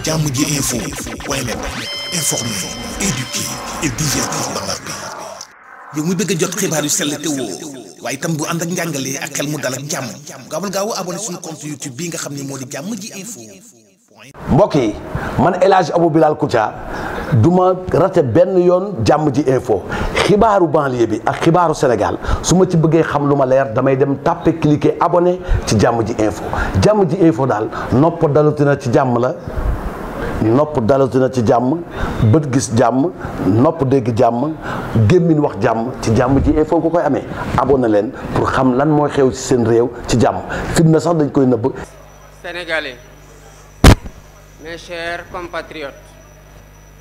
Jammji info point net informer, éduquer et divertir dans la paix. yow mu bëgg a jot xibaar yu sell te woo waaye itam bu ànd ak njàngalee ak xel mu dal ak jàmm gaawal gaaw abonné suñu compte YouTube bi nga xam ne moo di Jammji info. mbokk yi man El Hadj Abou Bilal Koutia duma rate benn yoon Jammji info xibaaru banlieue bi ak xibaaru Sénégal su ma ci bëggee xam lu ma leer damay dem tàppe cliquer abonné ci Jammji info daal nopp dalutina ci jàmm la. nopp dalatina ci jàmm bët gis jàmm nopp dégg jàmm gémmiñ wax jàmm ci Jammji info ko koy amee abonné leen pour xam lan mooy xew ci seen réew ci jàmm fitna sax dañ koy nëbb. Sénégalais, mes chers compatriotes,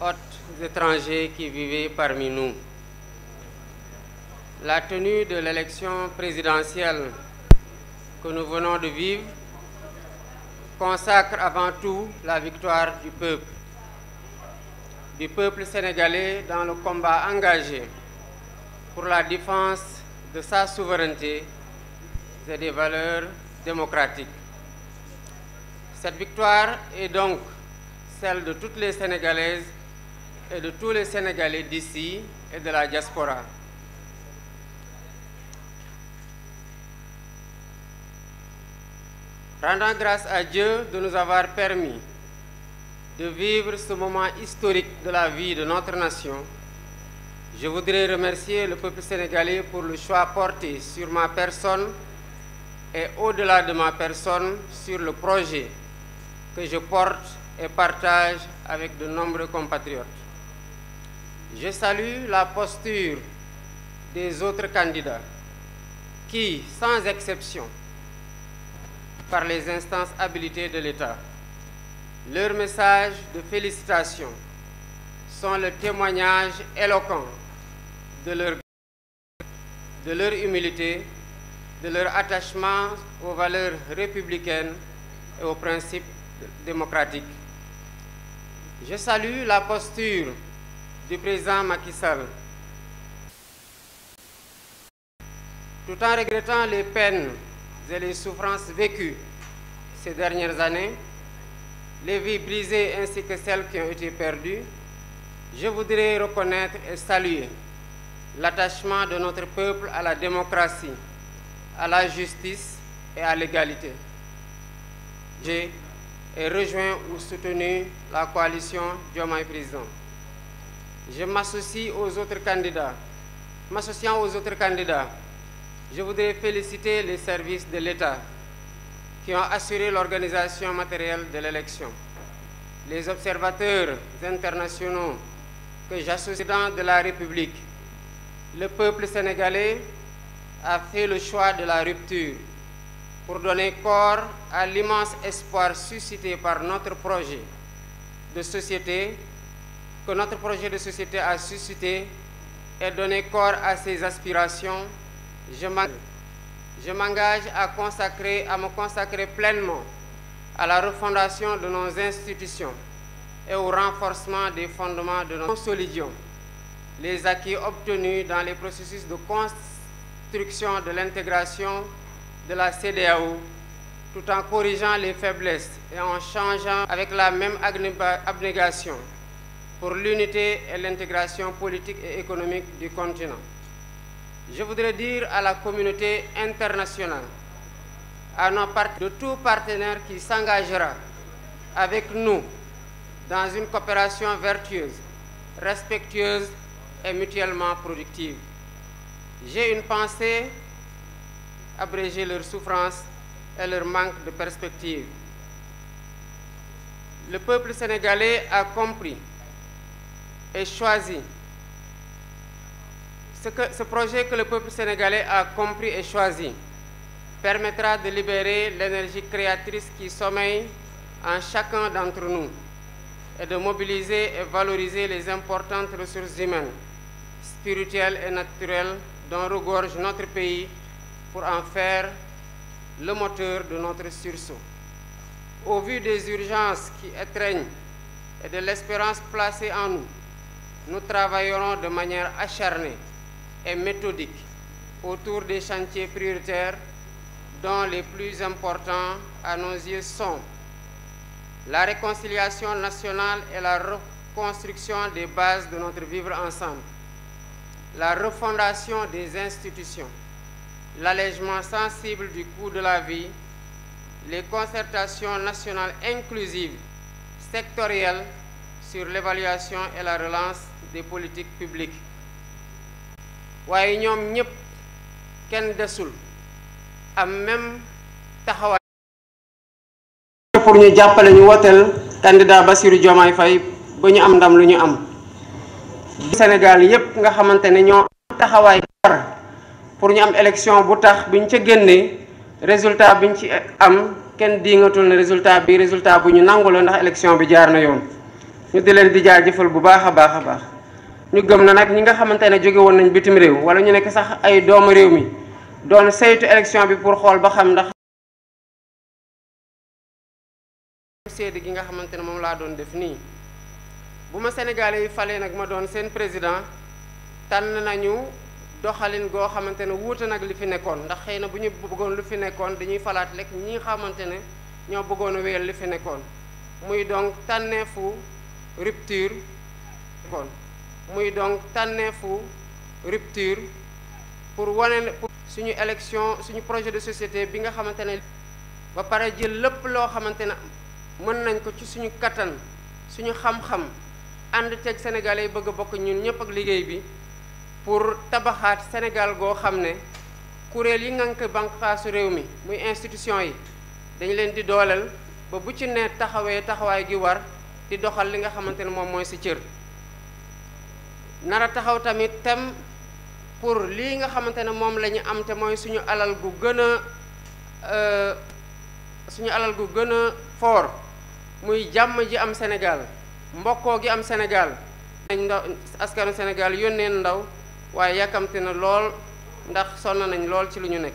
hôtes étrangers qui vivez parmi nous, la tenue de l'élection présidentielle que nous venons de vivre consacre avant tout la victoire du peuple sénégalais dans le combat engagé pour la défense de sa souveraineté et des valeurs démocratiques. Cette victoire est donc celle de toutes les Sénégalaises et de tous les Sénégalais d'ici et de la diaspora. Rendant grâce à Dieu de nous avoir permis de vivre ce moment historique de la vie de notre nation, je voudrais remercier le peuple sénégalais pour le choix porté sur ma personne et au-delà de ma personne sur le projet que je porte et partage avec de nombreux compatriotes. Je salue la posture des autres candidats qui, sans exception, par les instances habilitées de l'État. Leurs messages de félicitations sont le témoignage éloquent de leur humilité, de leur attachement aux valeurs républicaines et aux principes démocratiques. Je salue la posture du président Macky Sall. Tout en regrettant les peines et les souffrances vécues ces dernières années, les vies brisées ainsi que celles qui ont été perdues, je voudrais reconnaître et saluer l'attachement de notre peuple à la démocratie, à la justice et à l'égalité. J'ai rejoint ou soutenu la coalition Diomaye Président. Je m'associe aux autres candidats. M'associant aux autres candidats, je voudrais féliciter les services de l'État qui ont assuré l'organisation matérielle de l'élection, les observateurs internationaux que j'associe de la République. Le peuple sénégalais a fait le choix de la rupture pour donner corps à l'immense espoir suscité par notre projet de société, que notre projet de société a suscité et donner corps à ses aspirations. Je m'engage à me consacrer pleinement à la refondation de nos institutions et au renforcement des fondements de notre consolidation, les acquis obtenus dans les processus de construction de l'intégration de la CEDEAO, tout en corrigeant les faiblesses et en changeant avec la même abnégation pour l'unité et l'intégration politique et économique du continent. Je voudrais dire à la communauté internationale, à de tout partenaire qui s'engagera avec nous dans une coopération vertueuse, respectueuse et mutuellement productive. J'ai une pensée, abréger leur souffrance et leur manque de perspective. Le peuple sénégalais a compris et choisi. Ce projet que le peuple sénégalais a compris et choisi permettra de libérer l'énergie créatrice qui sommeille en chacun d'entre nous et de mobiliser et valoriser les importantes ressources humaines, spirituelles et naturelles dont regorge notre pays pour en faire le moteur de notre sursaut. Au vu des urgences qui étreignent et de l'espérance placée en nous, nous travaillerons de manière acharnée et méthodique autour des chantiers prioritaires dont les plus importants à nos yeux sont la réconciliation nationale et la reconstruction des bases de notre vivre ensemble, la refondation des institutions, l'allègement sensible du coût de la vie, les concertations nationales inclusives, sectorielles sur l'évaluation et la relance des politiques publiques. waaye ñoom ñëpp kenn desul am même taxawaay pour ñu jàppale ñu woteel candidat Bassirou Diomaye Faye ba ñu am ndam lu ñu am. Sénégal yëpp nga xamante ne ñoo taxawaay war pour ñu am élection bu tax biñ ca génnee résultat biñ ci am kenn diingatul ne résultat bu ñu nangu la ndax élection bi jaar na yoon. ñu di leen di jaajëfal bu baax a baax a baax ñu gëm na nag ñi nga xamante ne jóge woon nañ bitim réew wala ñu nekk sax ay doomu réew mi doon saytu élection bi pour xool ba xam ndax seede gi nga xamante ne moom laa doon def nii bu ma Sénégalais yi falee nag ma doon seen président tànn nañu doxalin goo xamante ne wuute nag li fi nekkoon ndax xëy na bu ñu bëggoon lu fi nekkoon dañuy falaat lekk ñi nga xamante ne ñoo bëggoon a wéyal li fi nekkoon muy donc tànneefu rupture kon pour wane suñu élection suñu projet de société bi nga xamante ne ba pare jël lépp loo xamante ne mën nañ ko ci suñu kattan suñu xam-xam ànd ceeg Sénégalais yi bëgg a bokk ñun ñëpp ak liggéey bi pour tabaxaat Sénégal goo xam ne kuréel yi ngànk bànqaasu réew mi muy institution yi dañu leen di dooleel ba bu ci ne taxawaay gi war di doxal li nga xamante ne moom mooy si cër nara taxaw tamit tem pour lii nga xamante ne moom la ñu am te mooy suñu alal gu gën a fort muy jàmm ji am Sénégal mbokkoo gi am Sénégal nañ ndaw askanu Sénégal yónnee ndaw waaye yàkkamte na lool ndax sonn nañ lool ci lu ñu nekk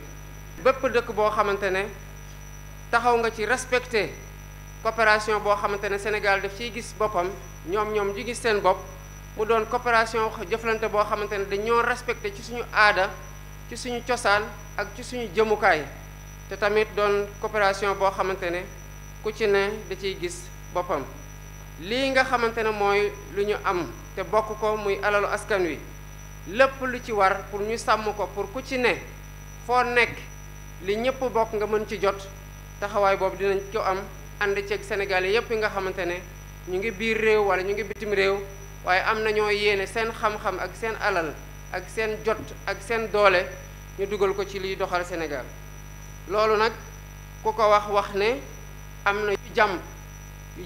bépp dëkk boo xamante ne taxaw nga ci respecté coopération boo xamante ne Sénégal daf ciy gis boppam ñoom ji gis seen bopp mu doon coopération jëflante boo xamante ne dañoo respecté ci suñu aada ci suñu cosaan ak ci suñu jëmukaay te tamit doon coopération boo xamante ne ku ci ne da ciy gis boppam lii nga xamante ne mooy lu ñu am te bokk ko muy alalu askan wi lépp lu ci war pour ñu sàmm ko pour ku ci ne foo nekk li ñëpp bokk nga mën ci jot taxawaay boobu dinañ ko am ànd ceeg Sénégalais yépp yi nga xamante ne ñu ngi biir réew wala ñu ngi bitim réew waaye am na ñoo yéene seen xam-xam ak seen alal ak seen jot ak seen doole ñu dugal ko ci liy doxal Sénégal loolu nag ku ko wax ne am na yu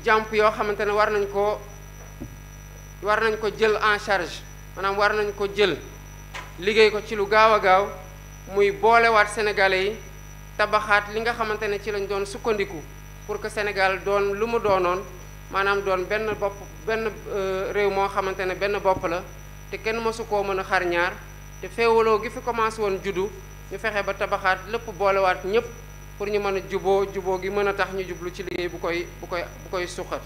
jàmp yoo xamante ne war nañ ko jël en charge maanaam war nañ ko jël liggéey ko ci lu gaaw a gaaw muy boolewaat Sénégalais yi tabaxaat li nga xamante ne ci lañ doon sukkandiku pour que Sénégal doon lu mu doonoon maanaam doon benn réew moo xamante ne benn bopp la te kenn mësu koo mën a xar ñaar te féewaloo gi fi commencé woon juddu ñu fexe ba tabaxaat lépp boolewaat ñëpp pour ñu mën a juboo gi mën a tax ñu jublu ci liggéey bu koy suqat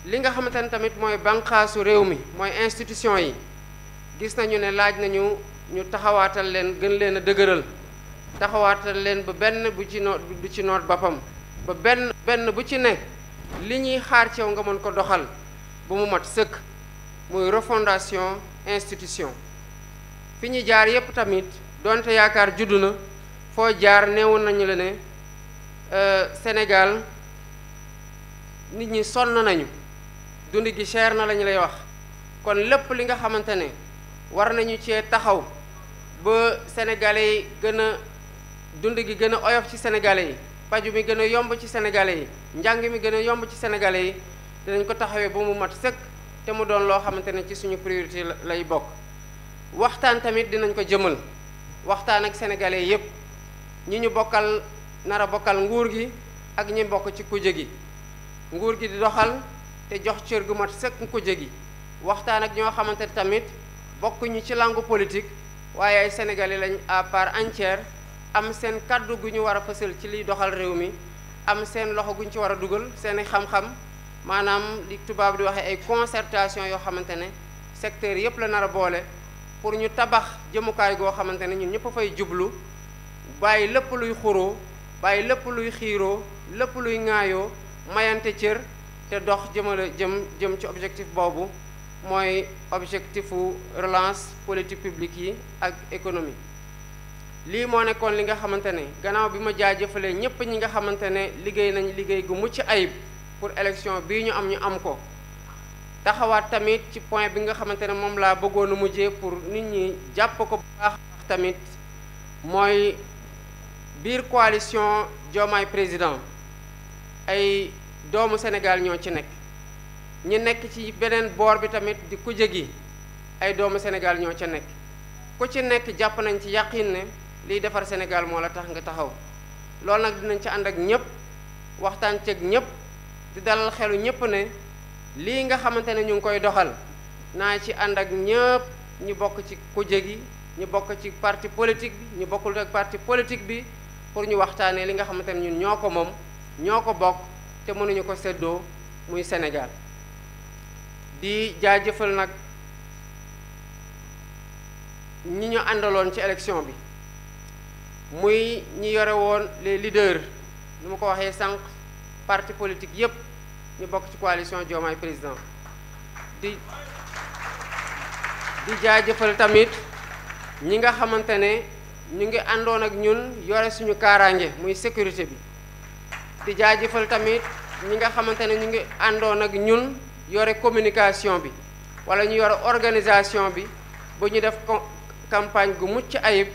li nga xamante ne tamit mooy bànqaasu réew mi mooy institution yi gis nañu ne laaj nañu ñu taxawaatal leen gën leen a dëgëral taxawaatal leen ba benn bu ci noot boppam ba benn bu ci ne li ñuy xaar ci yow nga mën ko doxal bu mu mat sëkk muy refondation institution fi ñu jaar yépp tamit donte yaakaar juddu na foo jaar neewoon nañu la ne Sénégal nit ñi sonn nañu dund gi cher na lañu lay wax kon lépp li nga xamante ne war nañu cee taxaw ba sénégalais yi gën a dund gi gën a oyof ci sénégalais yi paju mi gën a yomb ci sénégalais yi njàng mi gën a yomb ci sénégalais yi dinañ ko taxawee ba mu mat sëkk te mu doon loo xamante ne ci suñu priorité lay bokk waxtaan tamit dinañ ko jëmal waxtaan ak sénégalais yépp ñi ñu bokkal nar a bokkal nguur gi ak ñi bokk ci kuje gi nguur gi di doxal te jox cër gu mat sëkk kuje gi waxtaan ak ñoo xamante ne tamit bokkuñu ci langue politique waaye ay sénégalais lañ à part entière am seen kàddu gu ñu war a fësal ci liy doxal réew mi am seen loxo gu ñu ci war a dugal seeni xam-xam maanaam li tubaab di waxee ay concertation yoo xamante ne secteur yépp la nar a boole pour ñu tabax jëmukaay goo xamante ne ñun ñëpp a fay jublu bàyyi lépp luy xuroo bàyyi lépp luy xiiroo lépp luy ŋaayoo mayante cër te dox jëm ci objectif boobu mooy objectifu relance politique publique yi ak économie. lii moo nekkoon li nga xamante ne gannaaw bi ma jaajëfalee ñépp ñi nga xamante ne liggéey nañ liggéey gu mucc ayib pour élection bii ñu am ko taxawaat tamit ci point bi nga xamante ne moom laa bëggoon a mujjee pour nit ñi jàpp ko bu baax tamit mooy biir coalition Diomaye président ay doomu Sénégal ñoo ci nekk ñi nekk ci beneen boor bi tamit di kuje gi ay doomu Sénégal ñoo ca nekk ku ci nekk jàpp nañ ci yàqin ne liy defar Sénégal moo la tax nga taxaw loolu nag dinañ ci ànd ak ñëpp waxtaan ceeg ñëpp di dalal xelu ñëpp ne lii nga xamante ne ñu ngi koy doxal naa ci ànd ak ñëpp ñu bokk ci kuje gi ñu bokk ci parti politique bi ñu bokkul ak parti politique bi pour ñu waxtaanee li nga xamante ne ñun ñoo ko moom ñoo ko bokk te mënuñu ko séddoo muy Sénégal di jaajëfal nag ñi ñu àndaloon ci élection bi muy ñi yore woon les leaders nu ma ko waxee sànq parti politique yépp ñu bokk ci coalition Diomaye président di jaajëfal tamit ñi nga xamante ne ñu ngi àndoon ak ñun yore suñu kaaraange muy sécurité bi di jaajëfal tamit ñi nga xamante ne ñu ngi àndoon ak ñun yore communication bi wala ñu yore organisation bi ba ñu def campagne gu mucc ayib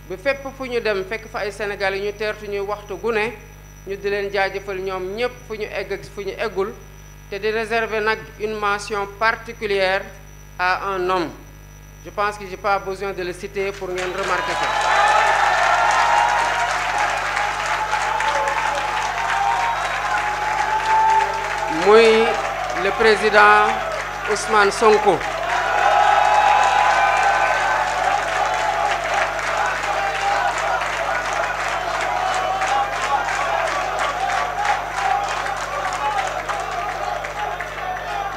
ba fépp fu ñu dem fekk fa ay Sénégal yi ñu teertu ñuy waxtu gu ne ñu di leen jaajëfal ñoom ñépp fu ñu egg ak fu ñu eggul te di réserver nag une mention particulière à un homme je pense que j'ai pas besoin de le citer pour ngeen remarquer ça muy le président Ousmane Sonko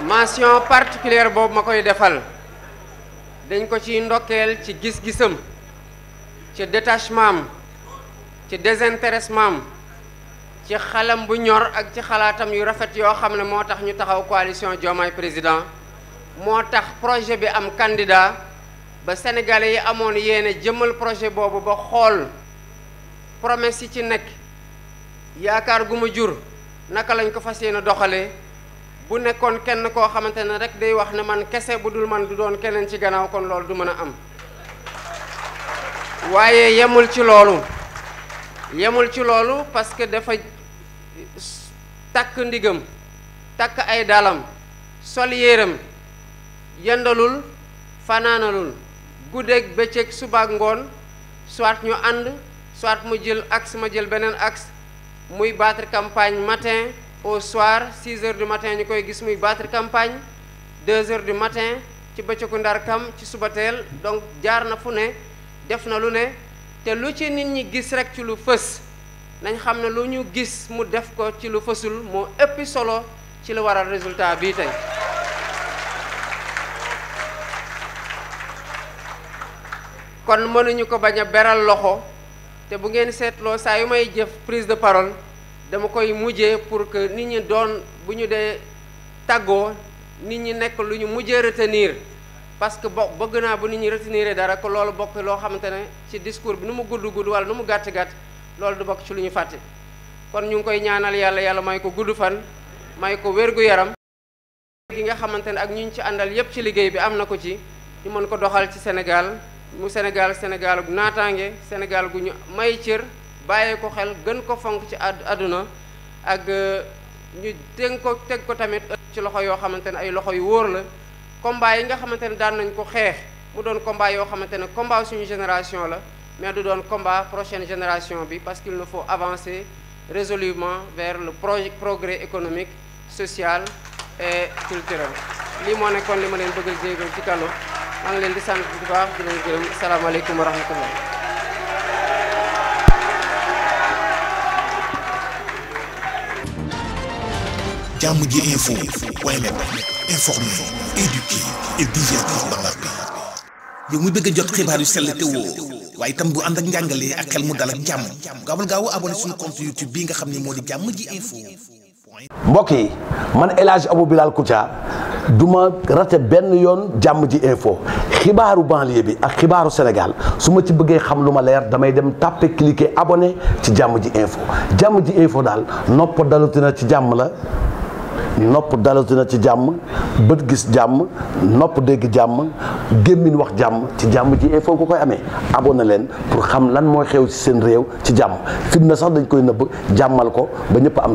mention particulière boobu ma koy defal dañ ko ci ndokkeel ci gis-gisam ci détachement am ci désintéressement am ci xalam bu ñor ak ci xalaatam yu rafet yoo xam ne moo tax ñu taxaw coalition Diomaye président moo tax projet bi am candidat ba sénégalais yi amoon yéene jëmmal projet boobu ba xool promesse yi ci nekk yaakaar gu mu jur naka lañ ko fas yéene doxalee bu nekkoon kenn koo xamante ne rek day wax ne man kese bu dul man du doon keneen ci gannaaw kon loolu du mën a am waaye yemul ci loolu parce que dafa takk ndigam takk ay dalam sol yéeram yendalul fanaanalul guddeeg bëccëg subaak ngoon soit ñu ànd soit mu jël axe ma jël beneen axe muy battre campagne matin au soir 6 heures du matin ñu koy gis muy battre campagne 2 heures du matin ci bëccëgu ndar kam ci suba teel donc jaar na fu ne def na lu ne te lu ci nit ñi gis rek ci lu fës nañ xam ne lu ñu gis mu def ko ci lu fësul moo ëppi solo ci lu waral résultat bii tey kon mënuñu ko bañ a beral loxo te bu ngeen seetloo saa yu may jëf prise de parole dama koy mujjee pour que nit ñi doon bu ñu dee tàggoo nit ñi nekk lu ñu mujjee retenir parce que bëgg naa bu nit ñi retenir dara ko loolu bokk loo xamante ne ci discours bi nu mu gudd wala nu mu gàtt loolu du bokk ci lu ñu fàtte kon ñu ngi koy ñaanal yàlla may ko gudd fan may ko wérgu yaram gi nga xamante ne ak ñu ci àndal yépp ci liggéey bi am na ko ci ñu mën ko doxal ci Sénégal mu Sénégal gu naataange Sénégal gu ñu may cër bàyyee ko xel gën ko fonk ci àdduna ak ñu teg ko tamit ci loxo yoo xamante ne ay loxo yu wóor la combat yi nga xamante ne daan nañ ko xeex mu doon combat yoo xamante ne combat suñu génération la mais du doon combat prochaine génération bi parce qu'il nous faut avancer résolument vers le progrès économique social et culturel lii moo nekkoon li ma leen bëgg a jéegal ci kàllu maa ngi leen di sant bu baax di leen gërëm asalaamaaleykum wa rahmatullah jàmm ji info point net informer, éduquer et divertir dans la paix. yow mu bëgg a jot xibaar yu sell te woo waaye itam bu ànd ak njàngalee ak xel mu dal ak jàmm gaawal gaaw abonné suñu compte YouTube bii nga xam ne moo di jàmm ji info mbokk yi man El Hadj Abou Bilal Koutia du ma rate benn yoon jàmm ji info xibaaru banlieue bi ak xibaaru Sénégal su ma ci bëggee xam lu ma leer damay dem tàppe cliquer abonné ci jàmm ji info daal nopp dalutina ci jàmm la nopp dalutina ci jàmm bët gis jàmm nopp dégg jàmm gémmiñ wax jàmm ci jàmm ji info ko koy amee abonné leen pour xam lan mooy xew ci seen réew ci jàmm fitna sax dañ koy nëbb jàmmal ko ba ñëpp am jàmm